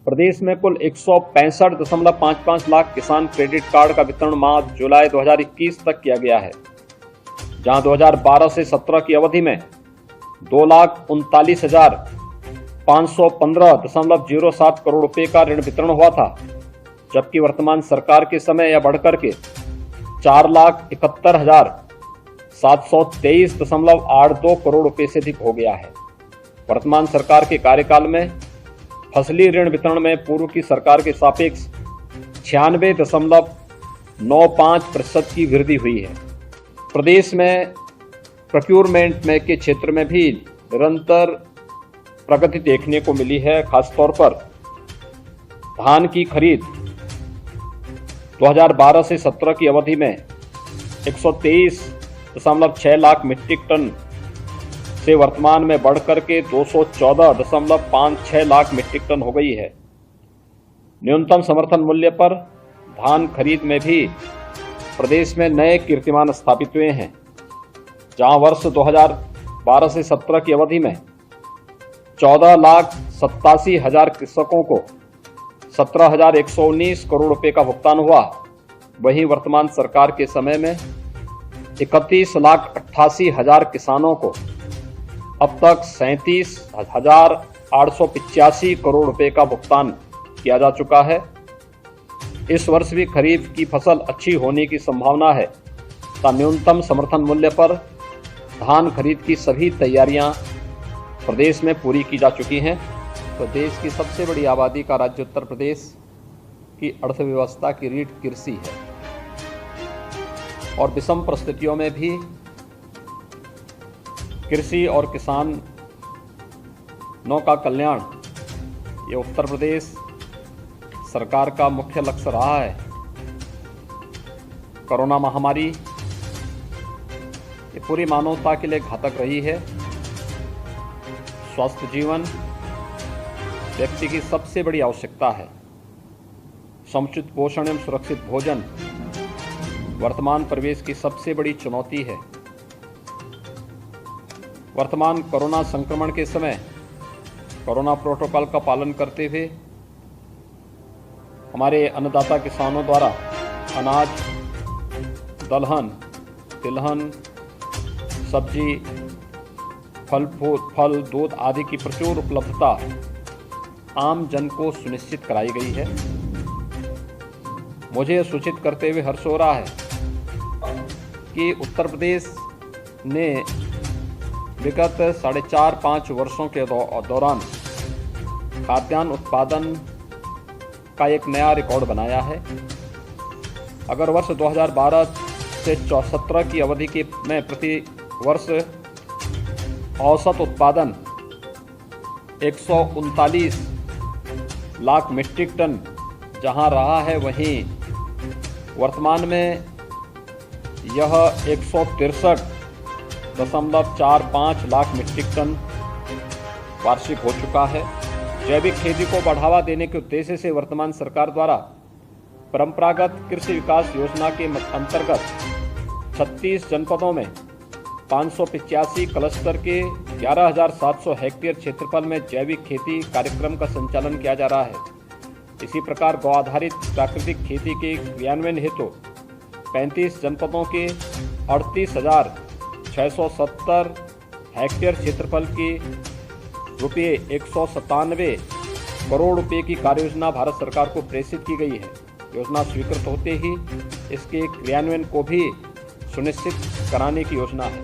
प्रदेश में कुल 165.55 लाख किसान क्रेडिट कार्ड का वितरण माह जुलाई 2021 तक किया गया है, जहां 2012 से 17 की अवधि में 2,39,515.07 करोड़ रुपए का ऋण वितरण हुआ था, जबकि वर्तमान सरकार के समय यह बढ़कर के 4,71,723.82 करोड़ रुपए से अधिक हो गया है। वर्तमान सरकार के कार्यकाल में फसली ऋण वितरण में पूर्व की सरकार के सापेक्ष 96.95% की वृद्धि हुई है। प्रदेश में प्रोक्योरमेंट में के क्षेत्र में भी निरंतर प्रगति देखने को मिली है। खासतौर पर धान की खरीद 2012 से 17 की अवधि में 123.6 लाख मीट्रिक टन से वर्तमान में बढ़कर के 214.56 लाख मीट्रिक टन हो गई है। न्यूनतम समर्थन मूल्य पर धान खरीद में भी प्रदेश में नए कीर्तिमान स्थापित हुए हैं, जहां वर्ष 2012 से 17 की अवधि में 14,87,000 कृषकों को 17,119 करोड़ रुपए का भुगतान हुआ। वहीं वर्तमान सरकार के समय में 31,88,000 किसानों को अब तक 37,885 करोड़ रुपए का भुगतान किया जा चुका है। इस वर्ष भी खरीफ की फसल अच्छी होने की संभावना है, तथा न्यूनतम समर्थन मूल्य पर धान खरीद की सभी तैयारियां प्रदेश में पूरी की जा चुकी हैं। तो देश की सबसे बड़ी आबादी का राज्य उत्तर प्रदेश की अर्थव्यवस्था की रीढ़ कृषि है और विषम परिस्थितियों में भी कृषि और किसानों का कल्याण ये उत्तर प्रदेश सरकार का मुख्य लक्ष्य रहा है। कोरोना महामारी ये पूरी मानवता के लिए घातक रही है। स्वस्थ जीवन व्यक्ति की सबसे बड़ी आवश्यकता है। समुचित पोषण एवं सुरक्षित भोजन वर्तमान परिवेश की सबसे बड़ी चुनौती है। वर्तमान कोरोना संक्रमण के समय कोरोना प्रोटोकॉल का पालन करते हुए हमारे अन्नदाता किसानों द्वारा अनाज, दलहन, तिलहन, सब्जी, फल, दूध आदि की प्रचुर उपलब्धता आम जन को सुनिश्चित कराई गई है। मुझे सूचित करते हुए हर्ष हो रहा है कि उत्तर प्रदेश ने विगत 4.5 वर्षों के दौरान खाद्यान्न उत्पादन का एक नया रिकॉर्ड बनाया है। अगर वर्ष 2012 से 17 की अवधि के में प्रति वर्ष औसत उत्पादन 139 लाख मीट्रिक टन जहां रहा है, वहीं वर्तमान में यह 163.45 लाख मीट्रिक टन वार्षिक हो चुका है। जैविक खेती को बढ़ावा देने के उद्देश्य से वर्तमान सरकार द्वारा परंपरागत कृषि विकास योजना के अंतर्गत 36 जनपदों में 585 क्लस्टर के 11,700 हेक्टेयर क्षेत्रफल में जैविक खेती कार्यक्रम का संचालन किया जा रहा है। इसी प्रकार गौ आधारित प्राकृतिक खेती के क्रियान्वयन हेतु 35 जनपदों के 38,670 हेक्टेयर क्षेत्रफल की रुपये 197 करोड़ रुपए की कार्ययोजना भारत सरकार को प्रेषित की गई है। योजना स्वीकृत होते ही इसके क्रियान्वयन को भी सुनिश्चित कराने की योजना है।